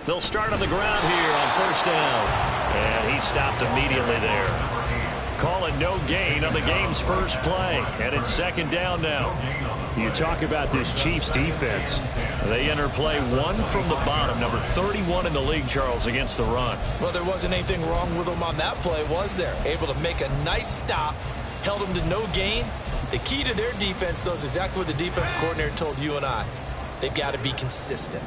They'll start on the ground here on first down. And he stopped immediately there. Call it no gain on the game's first play. And it's second down now. You talk about this Chiefs defense. They enter play one from the bottom, number 31 in the league, Charles, against the run. Well, there wasn't anything wrong with them on that play, was there? Able to make a nice stop, held them to no gain. The key to their defense, though, is exactly what the defense coordinator told you and I. They've got to be consistent.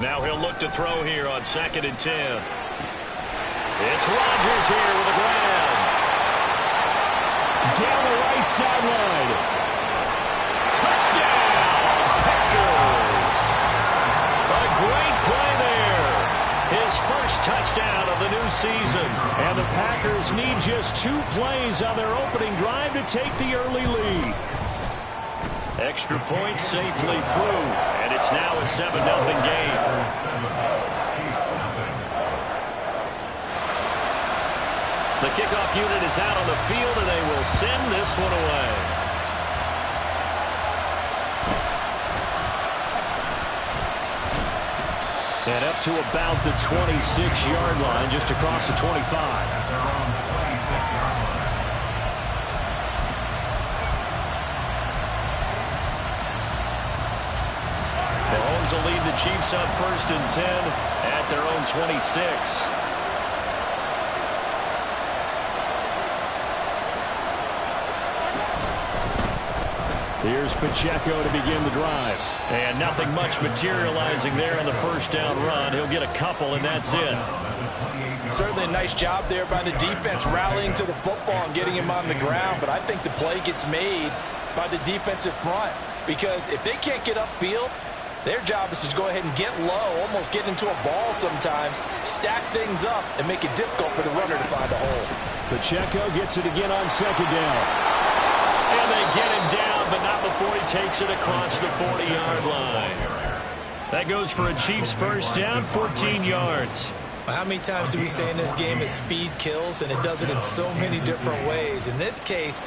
Now he'll look to throw here on 2nd and 10. It's Rodgers here with a grab. Down the right sideline. Touchdown, Pckers. A great play there. His first touchdown of the new season. And the Packers need just 2 plays on their opening drive to take the early lead. Extra point safely through. And it's now a 7-0 game. The kickoff unit is out on the field, and they will send this one away. And up to about the 26-yard line, just across the 25. Mahomes will lead the Chiefs on 1st and 10 at their own 26. Here's Pacheco to begin the drive. And nothing much materializing there on the first down run. He'll get a couple, and that's it. Certainly a nice job there by the defense rallying to the football and getting him on the ground. But I think the play gets made by the defensive front. Because if they can't get upfield, their job is to go ahead and get low, almost get into a ball sometimes, stack things up, and make it difficult for the runner to find a hole. Pacheco gets it again on 2nd down. And they get him down, but not before he takes it across the 40-yard line. That goes for a Chiefs first down, 14 yards. How many times do we say in this game that speed kills, and it does it in so many different ways? In this case,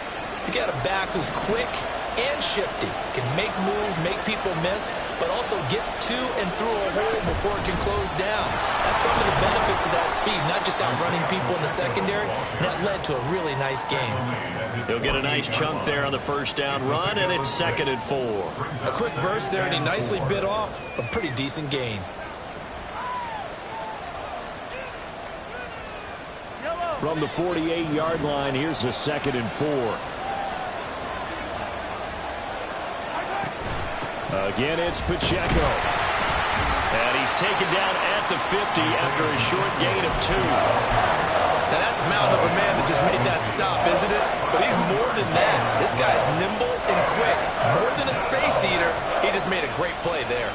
you got a back who's quick and shifty, can make moves, make people miss, but also gets to and through a hole before it can close down. That's some of the benefits of that speed, not just outrunning people in the secondary. And that led to a really nice game. He'll get a nice chunk there on the first down run, and it's 2nd and 4. A quick burst there, and he nicely bit off a pretty decent gain. From the 48-yard line, here's a 2nd and 4. Again, it's Pacheco. And he's taken down at the 50 after a short gain of 2. Now that's a mountain of a man that just made that stop, isn't it? But he's more than that. This guy's nimble and quick. More than a space eater, he just made a great play there.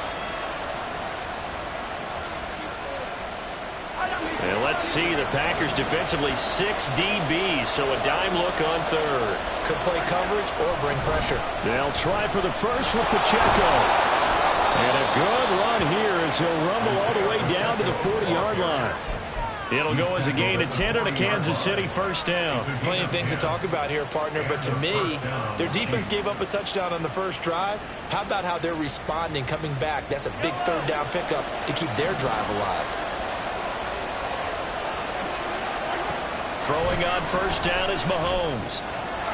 And let's see, the Packers defensively 6 DBs, so a dime look on 3rd. Could play coverage or bring pressure. They'll try for the first with Pacheco. And a good run here as he'll rumble all the way down to the 40-yard line. It'll go as a gain of 10 on a Kansas City first down. Plenty of things to talk about here, partner, but to me, their defense gave up a touchdown on the first drive. How about how they're responding, coming back? That's a big 3rd down pickup to keep their drive alive. Throwing on first down is Mahomes.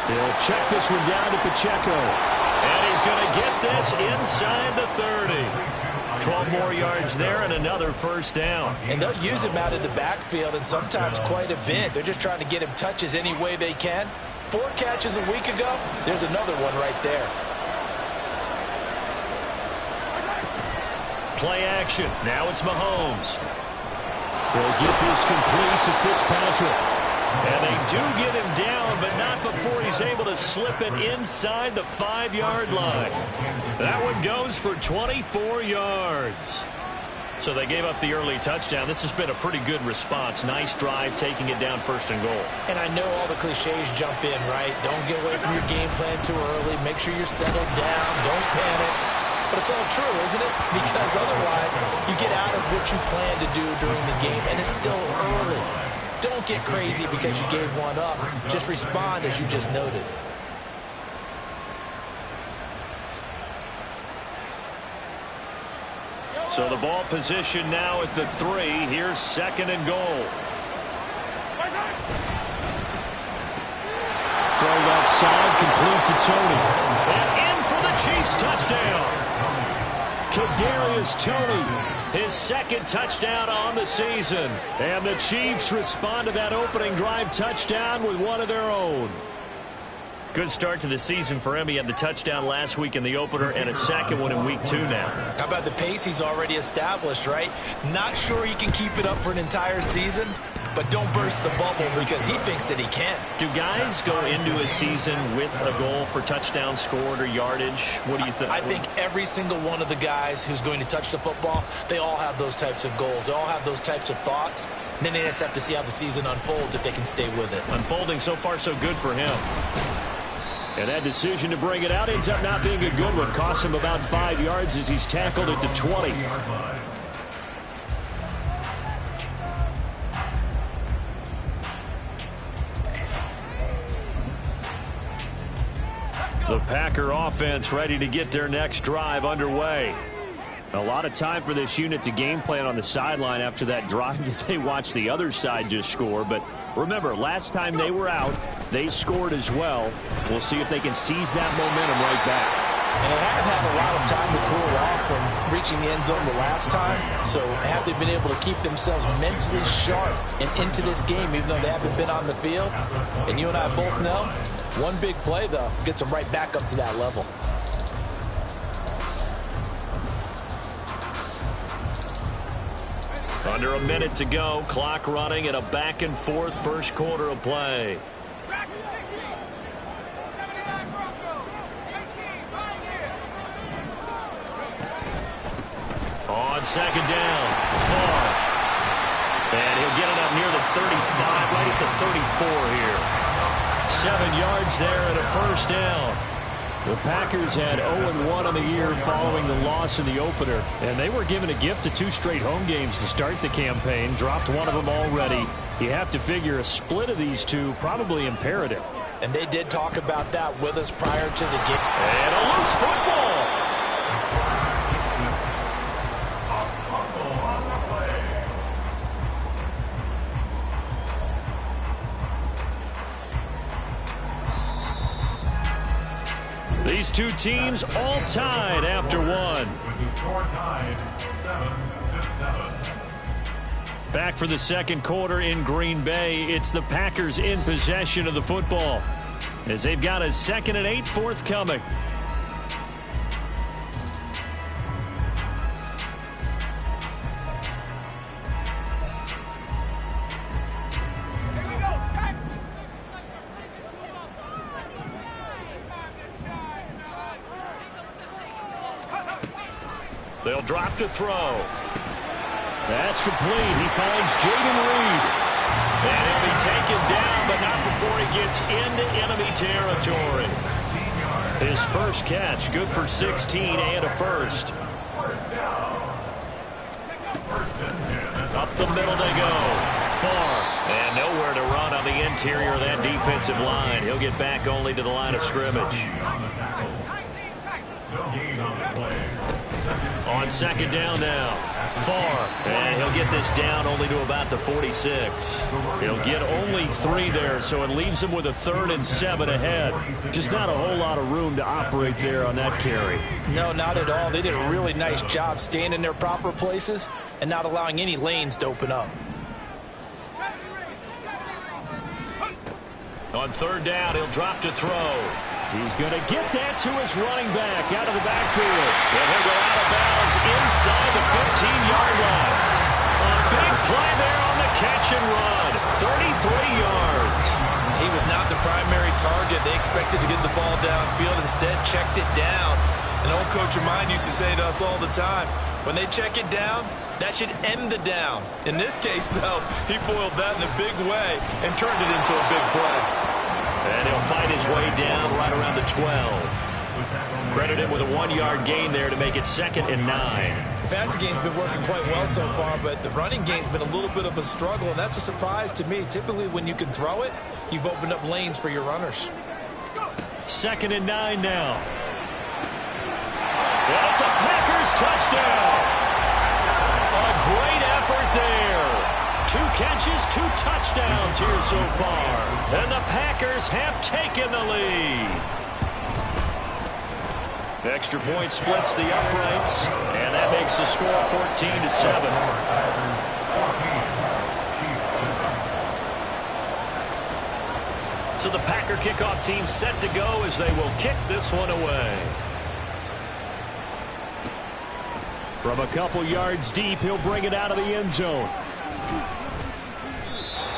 He'll check this one down to Pacheco. And he's going to get this inside the 30. 12 more yards there and another first down. And they'll use him out of the backfield, and sometimes quite a bit. They're just trying to get him touches any way they can. 4 catches a week ago. There's another one right there. Play action. Now it's Mahomes. He'll get this complete to Fitzpatrick. And they do get him down, but not before he's able to slip it inside the 5-yard line. That one goes for 24 yards. So they gave up the early touchdown. This has been a pretty good response. Nice drive, taking it down 1st and goal. And I know all the cliches jump in, right? Don't get away from your game plan too early. Make sure you're settled down. Don't panic. But it's all true, isn't it? Because otherwise, you get out of what you plan to do during the game, and it's still early. Don't get crazy because you gave one up. Just respond as you just noted. So the ball position now at the 3. Here's 2nd and goal. Throw outside, complete to Tony. And in for the Chiefs touchdown. Kadarius Toney, his 2nd touchdown on the season. And the Chiefs respond to that opening drive touchdown with one of their own. Good start to the season for him. He had the touchdown last week in the opener and a 2nd one in week 2 now. How about the pace he's already established, right? Not sure he can keep it up for an entire season, but don't burst the bubble because he thinks that he can. Do guys go into a season with a goal for touchdown scored or yardage? What do you think? I think every single one of the guys who's going to touch the football, they all have those types of goals. They all have those types of thoughts. And then they just have to see how the season unfolds if they can stay with it. Unfolding so far so good for him. And that decision to bring it out ends up not being a good one. Costs him about 5 yards as he's tackled at the 20. The Packer offense ready to get their next drive underway. A lot of time for this unit to game plan on the sideline after that drive that they watched the other side just score. But remember, last time they were out, they scored as well. We'll see if they can seize that momentum right back. And they have had a lot of time to cool off from reaching the end zone the last time. So have they been able to keep themselves mentally sharp and into this game, even though they haven't been on the field? And you and I both know, one big play, though, gets them right back up to that level. Under a minute to go, clock running in a back-and-forth first quarter of play. On 2nd down, far. And he'll get it up near the 35, right at the 34 here. 7 yards there and a first down. The Packers had 0-1 on the year following the loss in the opener, and they were given a gift of 2 straight home games to start the campaign. Dropped one of them already. You have to figure a split of these two probably imperative. And they did talk about that with us prior to the game. And a loose football. These two teams all tied after one. With the score tied 7-7. Back for the second quarter in Green Bay. It's the Packers in possession of the football as they've got a 2nd and 8 forthcoming. They'll drop to throw. That's complete. He finds Jaden Reed. And he'll be taken down, but not before he gets into enemy territory. His first catch, good for 16 and a first. Up the middle they go. Far. And nowhere to run on the interior of that defensive line. He'll get back only to the line of scrimmage. On 2nd down now. Far. And he'll get this down only to about the 46. He'll get only 3 there, so it leaves him with a 3rd and 7 ahead. Just not a whole lot of room to operate there on that carry. No, not at all. They did a really nice job staying in their proper places and not allowing any lanes to open up. On 3rd down, he'll drop to throw. He's going to get that to his running back out of the backfield. And he'll go out of bounds inside the 15-yard line. A big play there on the catch and run. 33 yards. He was not the primary target. They expected to get the ball downfield. Instead, checked it down. An old coach of mine used to say to us all the time, when they check it down, that should end the down. In this case, though, he foiled that in a big way and turned it into a big play. And he'll fight his way down right around the 12. Credit him with a 1-yard gain there to make it 2nd and 9. The passing game's been working quite well so far, but the running game's been a little bit of a struggle, and that's a surprise to me. Typically, when you can throw it, you've opened up lanes for your runners. 2nd and 9 now. That's a Packers touchdown. great effort there. 2 catches, 2 touchdowns here so far. And the Packers have taken the lead. Extra point splits the uprights, and that makes the score 14-7. So the Packer kickoff team set to go as they will kick this one away. From a couple yards deep, he'll bring it out of the end zone.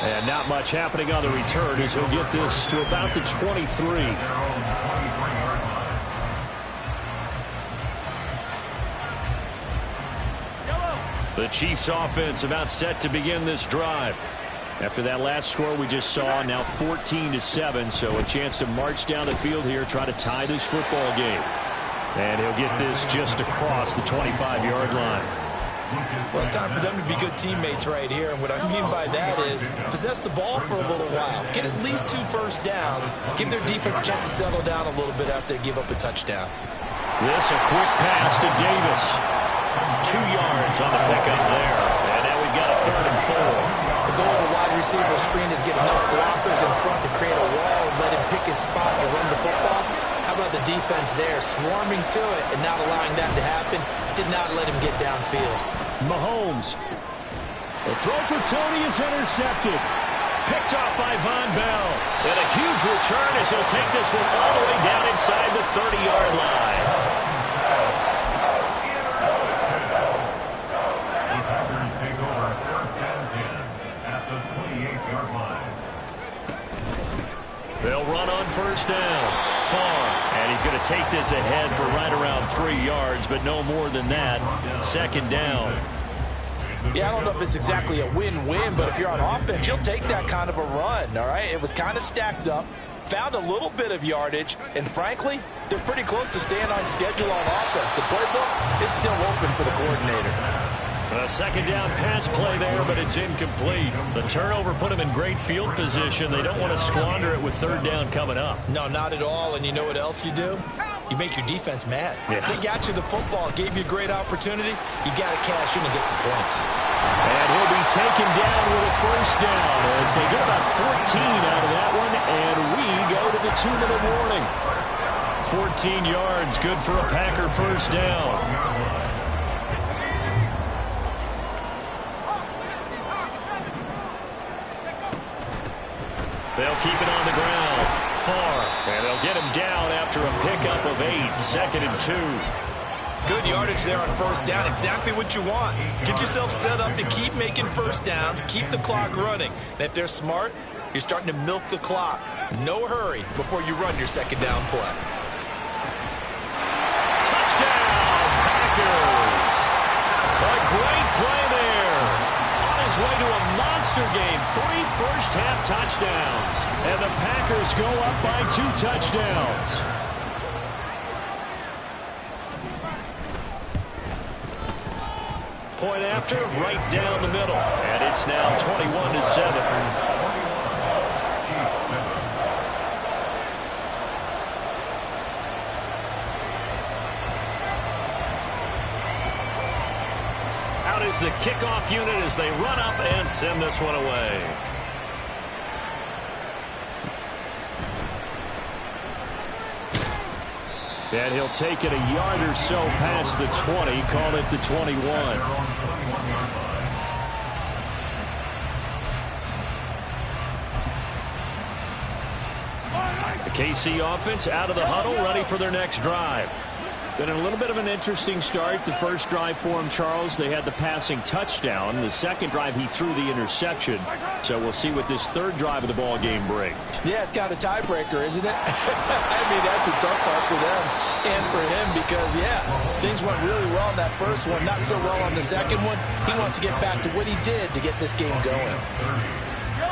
And not much happening on the return as he'll get this to about the 23. The Chiefs offense about set to begin this drive. After that last score we just saw, now 14-7, so a chance to march down the field here, try to tie this football game. And he'll get this just across the 25-yard line. Well, it's time for them to be good teammates right here, and what I mean by that is possess the ball for a little while, get at least 2 first downs, give their defense a chance to settle down a little bit after they give up a touchdown. This a quick pass to Davis. 2 yards on the pickup there, and now we've got a 3rd and 4. The goal of a wide receiver screen is get enough blockers in front to create a wall and let him pick his spot and run the football. How about the defense there, swarming to it and not allowing that to happen? Did not let him get downfield. Mahomes. The throw for Tony is intercepted. Picked off by Von Bell. And a huge return as he'll take this one all the way down inside the 30-yard line. The Packers take over 1st and 10 at the 28-yard line. They'll run on 1st down. Far. And he's going to take this ahead for right around 3 yards, but no more than that. 2nd down. Yeah, I don't know if it's exactly a win-win, but if you're on offense, you'll take that kind of a run, all right? It was kind of stacked up, found a little bit of yardage, and frankly, they're pretty close to staying on schedule on offense. The playbook is still open for the coordinator. A 2nd down pass play there, but it's incomplete. The turnover put them in great field position. They don't want to squander it with 3rd down coming up. No, not at all, and you know what else you do? You make your defense mad. Yeah. They got you the football, gave you a great opportunity. You got to cash in and get some points. And he'll be taken down with a 1st down as they get about 14 out of that one, and we go to the 2-minute warning. 14 yards, good for a Packer 1st down. They'll keep it on the ground. Far. And they'll get him down after a pickup of 8. 2nd and 2. Good yardage there on 1st down. Exactly what you want. Get yourself set up to keep making 1st downs. Keep the clock running. And if they're smart, you're starting to milk the clock. No hurry before you run your 2nd down play. Touchdown, Packers. A great play there. On his way to a monster game. 3 first-half touchdowns. And the Packers go up by 2 touchdowns. Point after, right down the middle. And it's now 21-7. Out is the kickoff unit as they run up and send this one away. And he'll take it a yard or so past the 20, call it the 21. The KC offense out of the huddle, ready for their next drive. Been a little bit of an interesting start. The first drive for him, Charles, they had the passing touchdown. The second drive, he threw the interception. So we'll see what this 3rd drive of the ball game brings. Yeah, it's kind of a tiebreaker, isn't it? I mean, that's a tough part for them and for him because, yeah, things went really well in that first one, not so well on the second one. He wants to get back to what he did to get this game going.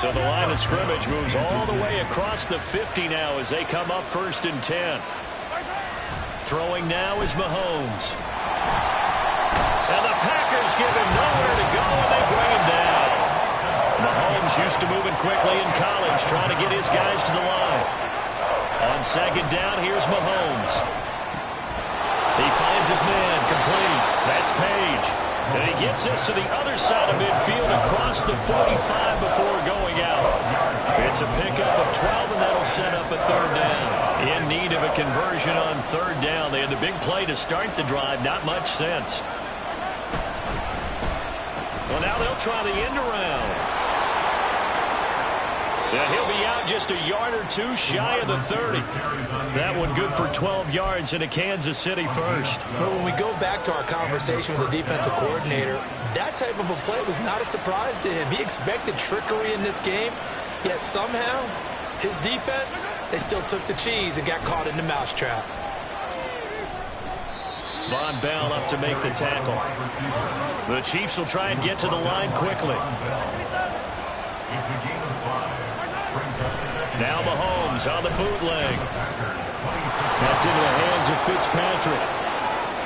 So the line of scrimmage moves all the way across the 50 now as they come up 1st and 10. Throwing now is Mahomes. And the Packers give him nowhere to go, and they bring him down. Mahomes used to moving quickly in college, trying to get his guys to the line. On 2nd down, here's Mahomes. He finds his man complete. That's Page. And he gets this to the other side of midfield across the 45 before going out. It's a pickup of 12, and that'll set up a third down. In need of a conversion on third down. They had the big play to start the drive. Not much sense. Well, now they'll try the end around. Yeah, he'll be out just a yard or two shy of the 30. That one good for 12 yards in a Kansas City first. But when we go back to our conversation with the defensive coordinator, that type of a play was not a surprise to him. He expected trickery in this game, yet somehow his defense, they still took the cheese and got caught in the mousetrap. Von Bell up to make the tackle. The Chiefs will try and get to the line quickly. Now Mahomes on the bootleg. That's into the hands of Fitzpatrick.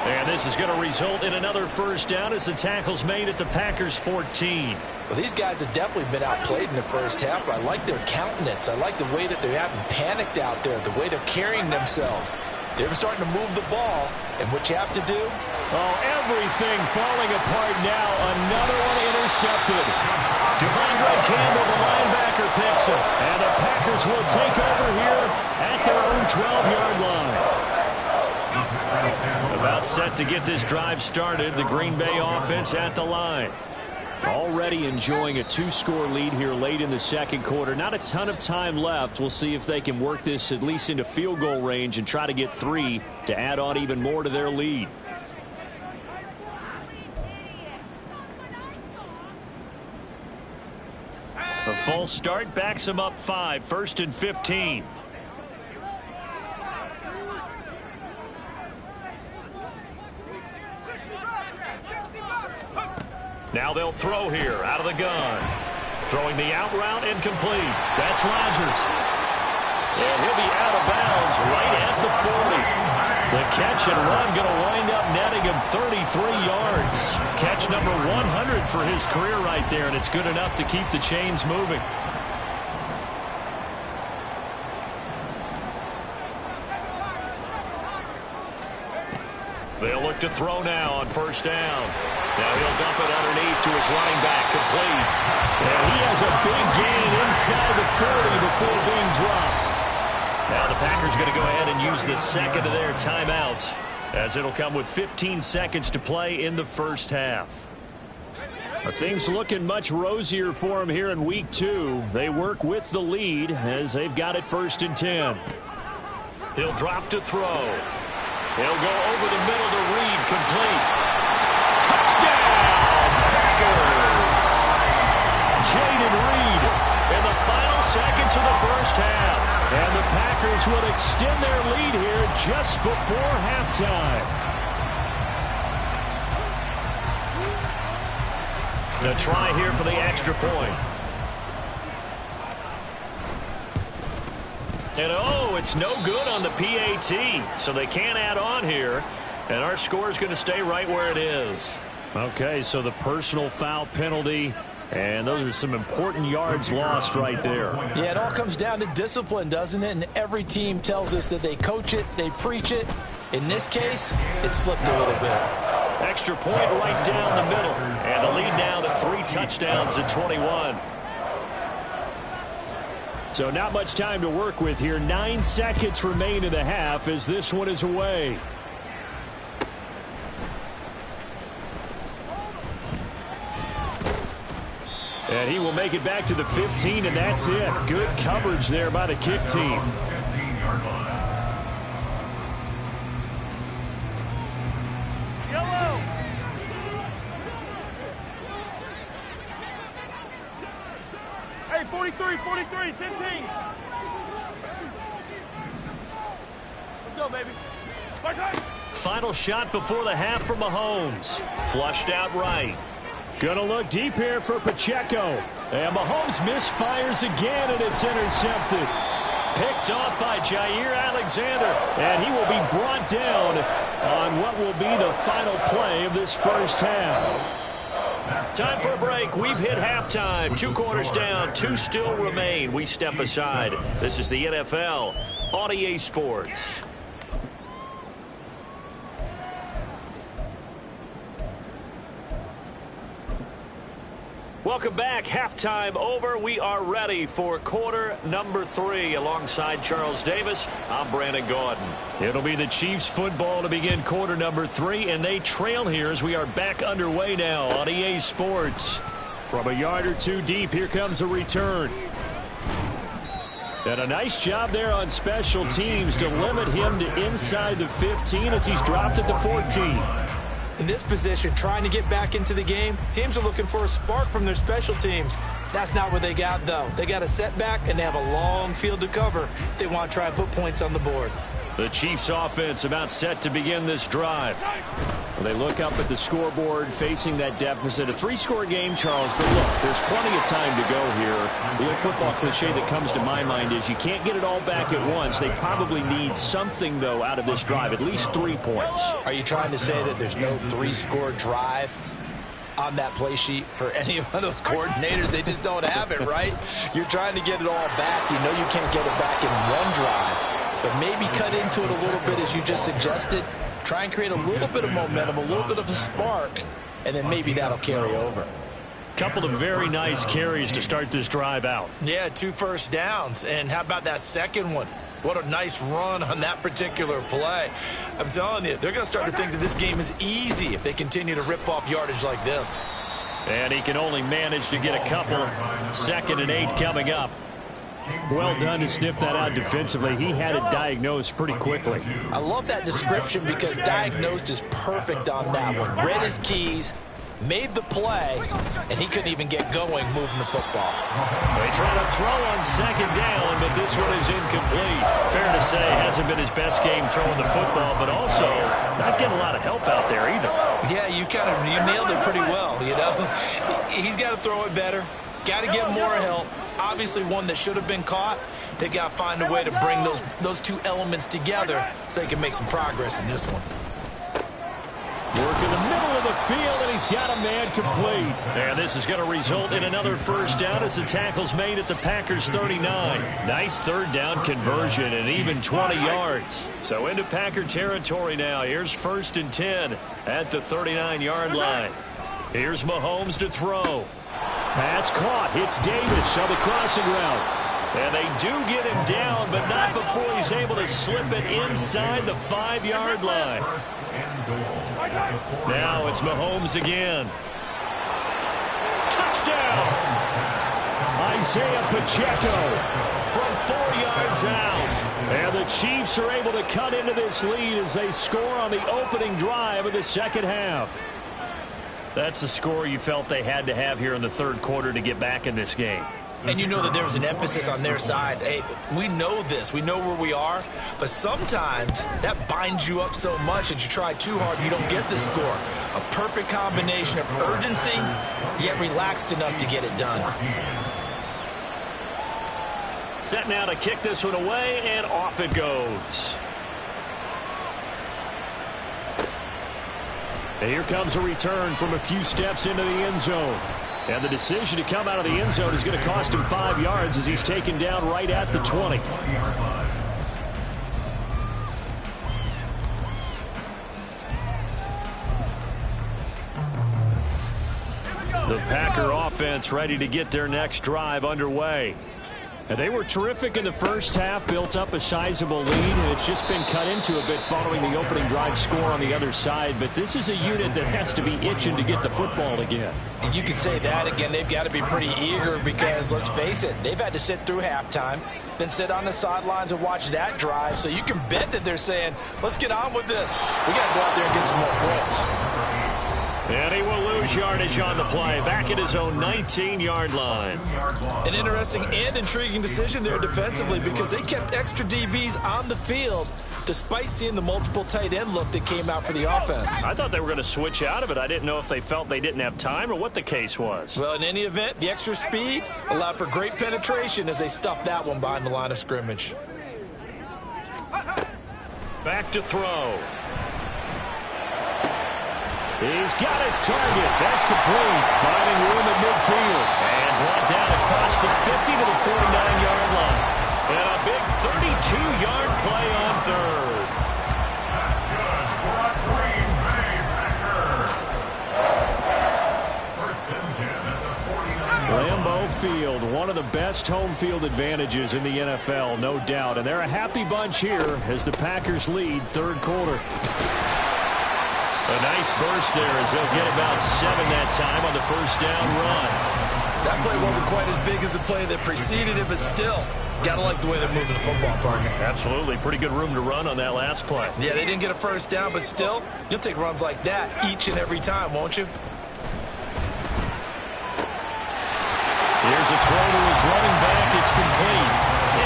And this is going to result in another first down as the tackle's made at the Packers 14. Well, these guys have definitely been outplayed in the first half. I like their countenance. I like the way that they haven't panicked out there, the way they're carrying themselves. They're starting to move the ball, and what you have to do? Oh, everything falling apart now. Another one intercepted. Devondre Campbell, the linebacker, picks it. And the Packers will take over here at their own 12-yard line. About set to get this drive started. The Green Bay offense at the line. Already enjoying a two-score lead here late in the second quarter. Not a ton of time left. We'll see if they can work this at least into field goal range and try to get 3 to add on even more to their lead. A false start backs them up 5. 1st and 15. Now they'll throw here out of the gun. Throwing the out route incomplete. That's Rodgers. And he'll be out of bounds right at the 40. The catch and run going to wind up netting him 33 yards. Catch number 100 for his career right there, and it's good enough to keep the chains moving. They'll look to throw now on first down. Now he'll dump it underneath to his running back, complete. And he has a big gain inside the 40 before being dropped. Now the Packers going to go ahead and use the second of their timeouts, as it'll come with 15 seconds to play in the first half. Things looking much rosier for them here in week 2. They work with the lead as they've got it 1st and 10. He'll drop to throw. He'll go over the middle to Reed, complete. Touchdown, Packers! Jaden Reed in the final seconds of the first half. And the Packers will extend their lead here just before halftime. To try here for the extra point. And oh, it's no good on the PAT, so they can't add on here. And our score is going to stay right where it is. Okay, so the personal foul penalty, and those are some important yards lost right there. Yeah, it all comes down to discipline, doesn't it? And every team tells us that they coach it, they preach it. In this case, it slipped a little bit. Extra point right down the middle. And the lead now to 3 touchdowns at 21. So not much time to work with here. 9 seconds remain in the half as this one is away. And he will make it back to the 15, and that's it. Good coverage there by the kick team. Yellow. Hey, 43, 15. Let's go, baby. Final shot before the half from Mahomes. Flushed out right. Gonna look deep here for Pacheco. And Mahomes misfires again, and it's intercepted. Picked off by Jair Alexander. And he will be brought down on what will be the final play of this first half. Time for a break. We've hit halftime. 2 quarters down, 2 still remain. We step aside. This is the NFL on EA Sports. Welcome back. Halftime over. We are ready for quarter number 3. Alongside Charles Davis, I'm Brandon Gaudin. It'll be the Chiefs football to begin quarter number 3, and they trail here as we are back underway now on EA Sports. From a yard or two deep, here comes a return. And a nice job there on special teams to limit him to inside the 15 as he's dropped at the 14. In this position, trying to get back into the game, teams are looking for a spark from their special teams. That's not what they got, though. They got a setback, and they have a long field to cover if they want to try and put points on the board. The Chiefs offense about set to begin this drive. Well, they look up at the scoreboard facing that deficit. A 3-score game, Charles, but look, there's plenty of time to go here. The old football cliche that comes to my mind is you can't get it all back at once. They probably need something, though, out of this drive, at least 3 points. Are you trying to say that there's no 3-score drive on that play sheet for any of those coordinators? They just don't have it, right? You're trying to get it all back. You know you can't get it back in one drive. But maybe cut into it a little bit, as you just suggested. Try and create a little bit of momentum, a little bit of a spark, and then maybe that'll carry over. Couple of very nice carries to start this drive out. Yeah, 2 first downs. And how about that second one? What a nice run on that particular play. I'm telling you, they're going to start to think that this game is easy if they continue to rip off yardage like this. And he can only manage to get a couple. 2nd and 8 coming up. Well done to sniff that out defensively. He had it diagnosed pretty quickly. I love that description because diagnosed is perfect on that one. Read his keys, made the play, and he couldn't even get going moving the football. They try to throw on 2nd down, but this one is incomplete. Fair to say, hasn't been his best game throwing the football, but also not getting a lot of help out there either. Yeah, you nailed it pretty well, you know. He's got to throw it better. Got to get more help. Obviously one that should have been caught. They got to find a way to bring those 2 elements together so they can make some progress in this one. Work in the middle of the field, and he's got a man complete. And this is going to result in another first down as the tackle's made at the Packers 39. Nice 3rd down conversion and even 20 yards. So into Packer territory now. Here's 1st and 10 at the 39-yard line. Here's Mahomes to throw. Pass caught. Hits Davis on the crossing route. And they do get him down, but not before he's able to slip it inside the 5-yard line. Now it's Mahomes again. Touchdown! Isaiah Pacheco from 4 yards out. And the Chiefs are able to cut into this lead as they score on the opening drive of the 2nd half. That's a score you felt they had to have here in the 3rd quarter to get back in this game. And you know that there was an emphasis on their side. Hey, we know this. We know where we are. But sometimes that binds you up so much that you try too hard, you don't get the score. A perfect combination of urgency, yet relaxed enough to get it done. Set now to kick this one away, and off it goes. And here comes a return from a few steps into the end zone. And the decision to come out of the end zone is going to cost him 5 yards as he's taken down right at the 20. The Packer offense ready to get their next drive underway. And they were terrific in the first half, built up a sizable lead, and it's just been cut into a bit following the opening drive score on the other side. But this is a unit that has to be itching to get the football again. And you can say that again. They've got to be pretty eager because, let's face it, they've had to sit through halftime, then sit on the sidelines and watch that drive. So you can bet that they're saying, let's get on with this. We got to go out there and get some more points. And he will lose yardage on the play, back at his own 19-yard line. An interesting and intriguing decision there defensively because they kept extra DBs on the field despite seeing the multiple tight end look that came out for the offense. I thought they were going to switch out of it. I didn't know if they felt they didn't have time or what the case was. Well, in any event, the extra speed allowed for great penetration as they stuffed that one behind the line of scrimmage. Back to throw. He's got his target. That's complete. Finding room at midfield. And brought down across the 50 to the 49-yard line. And a big 32-yard play on 3rd. That's good for a Green Bay Packer. 1st and 10 at the 49. field, one of the best home field advantages in the NFL, no doubt. And they're a happy bunch here as the Packers lead third quarter. A nice burst there as they'll get about 7 that time on the first down run. That play wasn't quite as big as the play that preceded it, but still, got to like the way they're moving the football, partner. Absolutely. Pretty good room to run on that last play. Yeah, they didn't get a first down, but still, you'll take runs like that each and every time, won't you? Here's a throw to his running back. It's complete.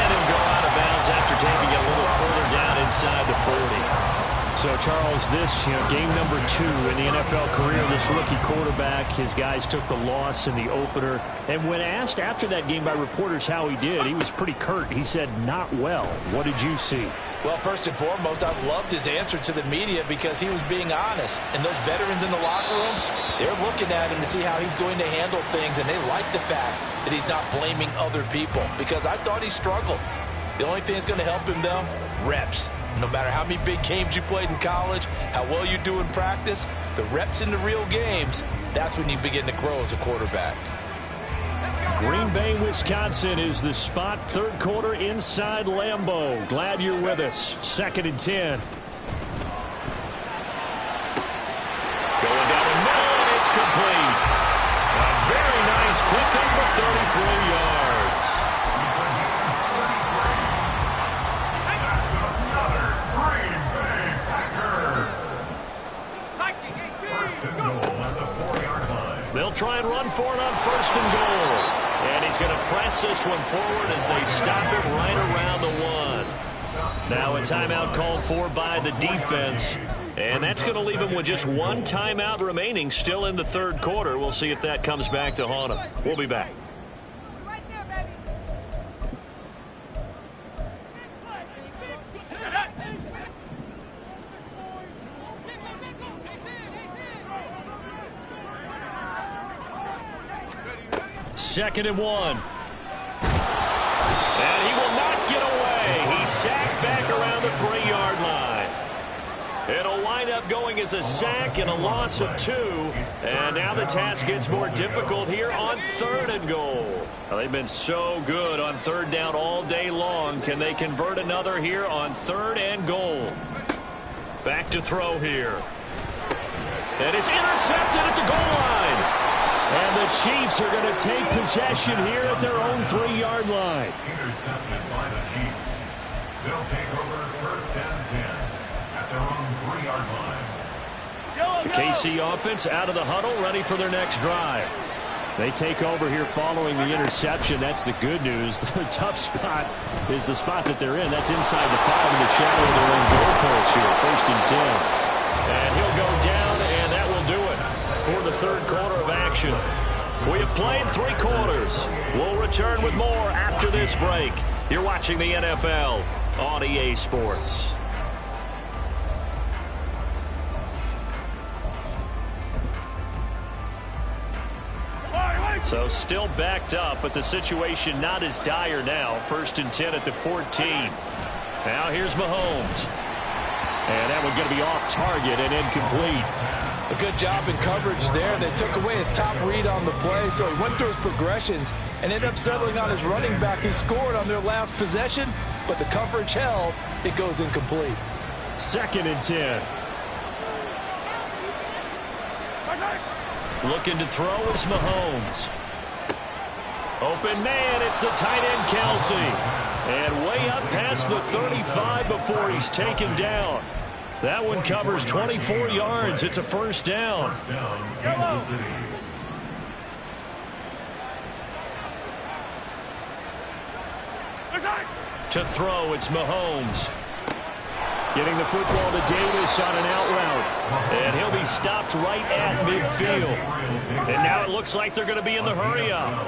And he'll go out of bounds after taking it a little further down inside the 40. So, Charles, this, game number 2 in the NFL career, this rookie quarterback, his guys took the loss in the opener. And when asked after that game by reporters how he did, he was pretty curt. He said, not well. What did you see? Well, first and foremost, I loved his answer to the media because he was being honest. And those veterans in the locker room, they're looking at him to see how he's going to handle things, and they like the fact that he's not blaming other people because I thought he struggled. The only thing that's going to help him, though, reps. No matter how many big games you played in college, how well you do in practice, the reps in the real games, that's when you begin to grow as a quarterback. Green Bay, Wisconsin is the spot. Third quarter inside Lambeau. Glad you're with us. 2nd and 10. Going down the middle, and it's complete. A very nice pickup of 33 yards. They'll try and run for it on 1st and goal. And he's going to press this one forward as they stop it right around the 1. Now a timeout called for by the defense. And that's going to leave him with just 1 timeout remaining still in the third quarter. We'll see if that comes back to haunt him. We'll be back. Second and 1. And he will not get away. He's sacked back around the 3-yard line. It'll wind up going as a sack and a loss of 2. And now the task gets more difficult here on 3rd and goal. Well, they've been so good on 3rd down all day long. Can they convert another here on 3rd and goal? Back to throw here. And it's intercepted at the goal line. And the Chiefs are going to take possession here at their own 3-yard line. Intercepted by the Chiefs. They'll take over 1st and 10 at their own 3-yard line. The KC offense out of the huddle, ready for their next drive. They take over here following the interception. That's the good news. The tough spot is the spot that they're in. That's inside the 5 in the shadow of their own goalpost here. 1st and 10. And he'll go down, and that will do it for the third quarter of action. We have played 3 quarters. We'll return with more after this break. You're watching the NFL on EA Sports. So still backed up, but the situation not as dire now. 1st and 10 at the 14. Now here's Mahomes. And that one's going to be off target and incomplete. A good job in coverage there. They took away his top read on the play, so he went through his progressions and ended up settling on his running back who scored on their last possession, but the coverage held. It goes incomplete. 2nd and 10. Looking to throw is Mahomes. Open man, it's the tight end Kelsey. And way up past the 35 before he's taken down. That one covers 24 yards. It's a 1st down. Kansas City. To throw, it's Mahomes. Getting the football to Davis on an out route. And he'll be stopped right at midfield. And now it looks like they're going to be in the hurry-up.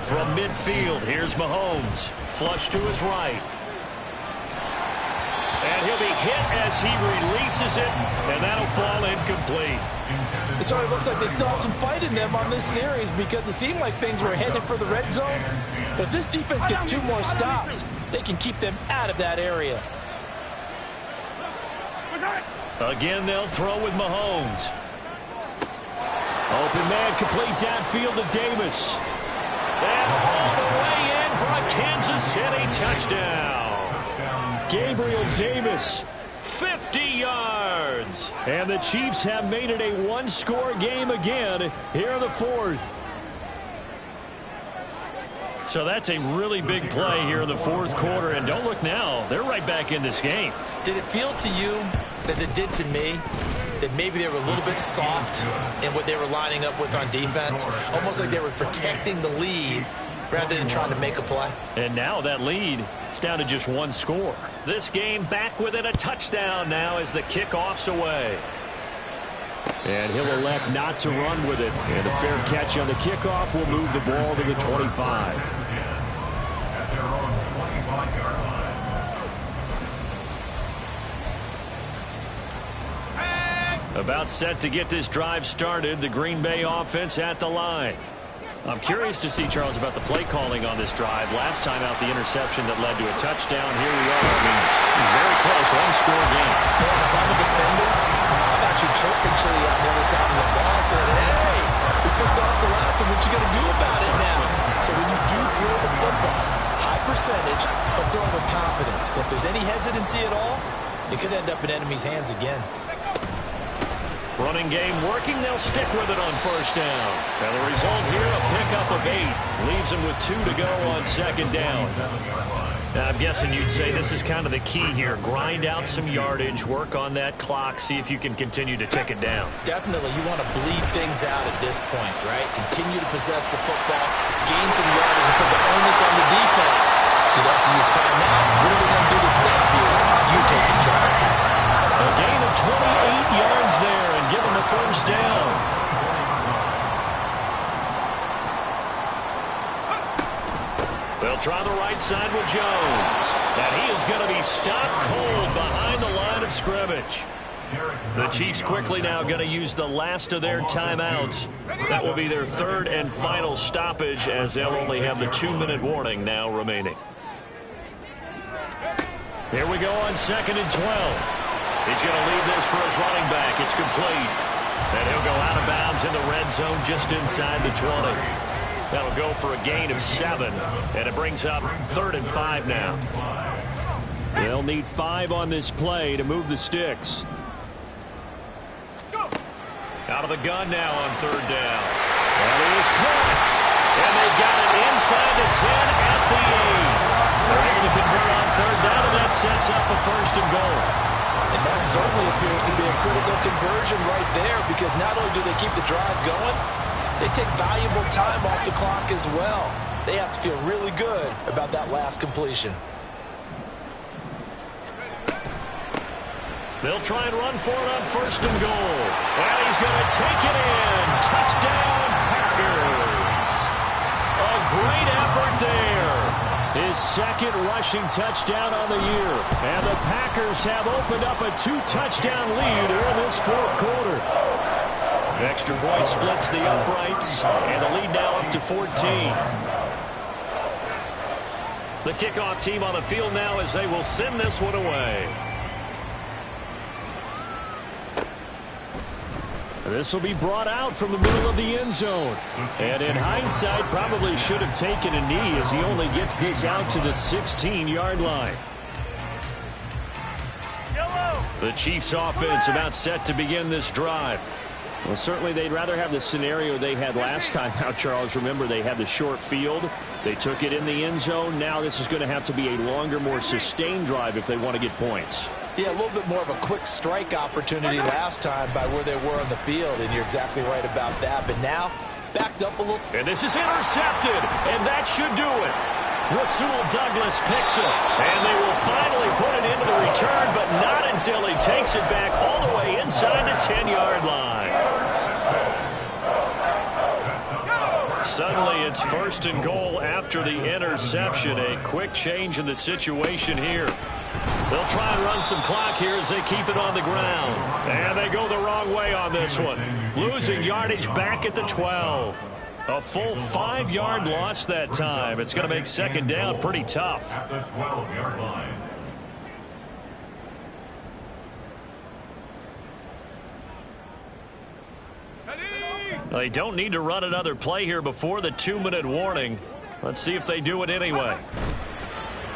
From midfield, here's Mahomes. Flush to his right. And he'll be hit as he releases it, and that'll fall incomplete. So it looks like they still have some fight in them on this series because it seemed like things were headed for the red zone. But if this defense gets 2 more stops, they can keep them out of that area. Again, they'll throw with Mahomes. Open man complete downfield to Davis. And all the way in for a Kansas City touchdown. Gabriel Davis, 50 yards. And the Chiefs have made it a one-score game again here in the fourth. So that's a really big play here in the fourth quarter. And don't look now, they're right back in this game. Did it feel to you, as it did to me, that maybe they were a little bit soft in what they were lining up with on defense? Almost like they were protecting the lead rather than trying to make a play. And now that lead is down to just one score. This game back within a touchdown now as the kickoff's away. And he'll elect not to run with it. And a fair catch on the kickoff will move the ball to the 25. At their own 25-yard line. About set to get this drive started, the Green Bay offense at the line. I'm curious to see, Charles, about the play calling on this drive. Last time out, the interception that led to a touchdown. Here we are. I mean, very close, one-score game. Man, if I'm a defender, I'm actually chirping Chili on the other side of the ball and saying, hey, we picked off the last one. What you going to do about it now? So when you do throw the football, high percentage, but throw it with confidence. If there's any hesitancy at all, it could end up in enemy's hands again. Running game working. They'll stick with it on first down. And the result here, a pickup of 8. Leaves them with 2 to go on second down. Now, I'm guessing you'd say this is kind of the key here. Grind out some yardage, work on that clock, see if you can continue to tick it down. Definitely, you want to bleed things out at this point, right? Continue to possess the football, gain some yardage, and put the onus on the defense. Do they have to use timeouts? What are they going to do to stop you? You taking charge. A gain of 28 yards there and give them a first down. They'll try the right side with Jones. And he is going to be stopped cold behind the line of scrimmage. The Chiefs quickly now going to use the last of their timeouts. That will be their third and final stoppage as they'll only have the 2-minute warning now remaining. Here we go on second and 12. He's going to leave this for his running back. It's complete. And he'll go out of bounds in the red zone just inside the 20. That'll go for a gain of 7. And it brings up 3rd and 5 now. They'll need 5 on this play to move the sticks. Out of the gun now on 3rd down. And he is caught. And they got it inside the 10 at the 8. They're able to convert on 3rd down, and that sets up a 1st and goal. And that certainly appears to be a critical conversion right there, because not only do they keep the drive going, they take valuable time off the clock as well. They have to feel really good about that last completion. They'll try and run for it on 1st and goal. And he's going to take it in. Touchdown, Packers. A great effort there. His 2nd rushing touchdown on the year. And the Packers have opened up a 2-touchdown lead here in this 4th quarter. Extra point splits the uprights. And the lead now up to 14. The kickoff team on the field now as they will send this one away. This will be brought out from the middle of the end zone. And in hindsight, probably should have taken a knee as he only gets this out to the 16-yard line. The Chiefs offense about set to begin this drive. Well, certainly they'd rather have the scenario they had last time out, Charles. Remember, they had the short field. They took it in the end zone. Now this is going to have to be a longer, more sustained drive if they want to get points. Yeah, a little bit more of a quick strike opportunity last time by where they were on the field, and you're exactly right about that. But now, backed up a little. And this is intercepted, and that should do it. Rasul Douglas picks it, and they will finally put it into the return, but not until he takes it back all the way inside the 10-yard line. Suddenly, it's 1st and goal after the interception. A quick change in the situation here. They'll try and run some clock here as they keep it on the ground. And they go the wrong way on this one. Losing yardage back at the 12. A full 5-yard loss that time. It's going to make 2nd down pretty tough. At the 12-yard line. They don't need to run another play here before the 2-minute warning. Let's see if they do it anyway.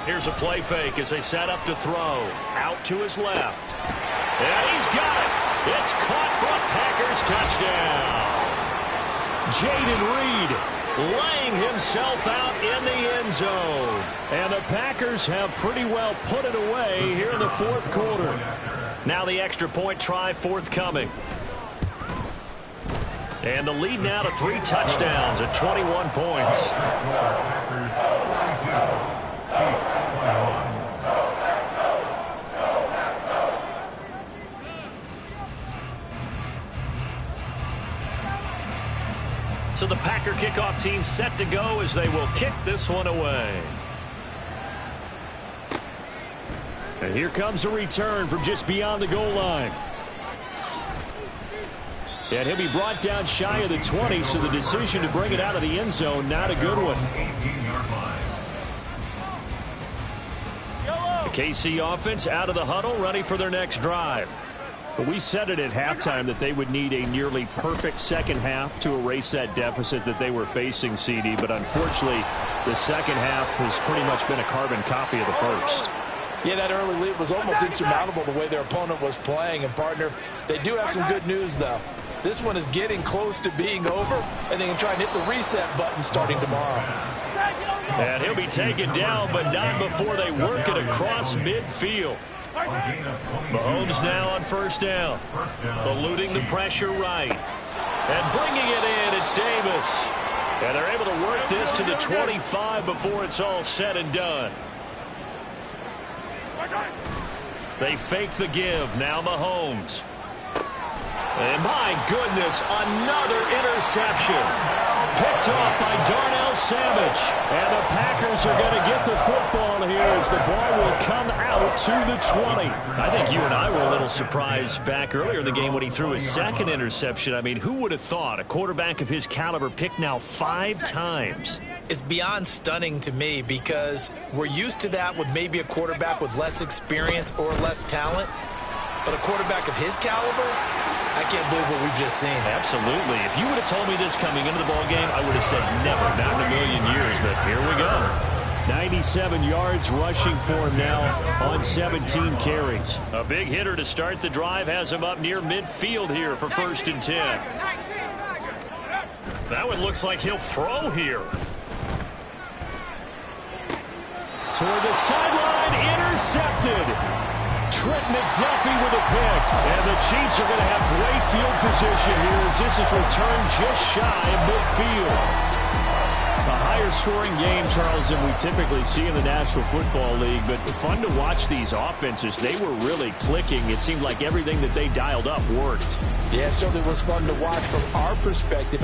Here's a play fake as they set up to throw. Out to his left. And he's got it. It's caught for a Packers touchdown. Jaden Reed laying himself out in the end zone. And the Packers have pretty well put it away here in the fourth quarter. Now the extra point try forthcoming. And the lead now to 3 touchdowns at 21 points. So the Packer kickoff team set to go as they will kick this one away. And here comes a return from just beyond the goal line. And he'll be brought down shy of the 20, so the decision to bring it out of the end zone, not a good one. The KC offense out of the huddle, ready for their next drive. But we said it at halftime that they would need a nearly perfect second half to erase that deficit that they were facing, CD. But unfortunately, the second half has pretty much been a carbon copy of the first. Yeah, that early lead was almost insurmountable the way their opponent was playing. And, partner, they do have some good news, though. This one is getting close to being over, and they can try and hit the reset button starting tomorrow. And he'll be taken down, but not before they work it across midfield. Mahomes now on first down. Eluding the pressure right. And bringing it in, it's Davis. And they're able to work this to the 25 before it's all said and done. They fake the give. Now Mahomes. And my goodness, another interception. Picked off by Darnell Savage. And the Packers are going to get the football here as the ball will come out to the 20. I think you and I were a little surprised back earlier in the game when he threw his second interception. I mean, who would have thought a quarterback of his caliber picked now 5 times? It's beyond stunning to me because we're used to that with maybe a quarterback with less experience or less talent. But a quarterback of his caliber, I can't believe what we've just seen. Absolutely. If you would have told me this coming into the ballgame, I would have said never, not in a million years. But here we go. 97 yards rushing for him now on 17 carries. A big hitter to start the drive has him up near midfield here for 1st and 10. That one looks like he'll throw here. Toward the sideline, intercepted. Trent McDuffie with a pick. And the Chiefs are going to have great field position here as this is returned just shy of midfield. A higher scoring game, Charles, than we typically see in the National Football League. But fun to watch these offenses. They were really clicking. It seemed like everything that they dialed up worked. Yeah, it certainly was fun to watch from our perspective.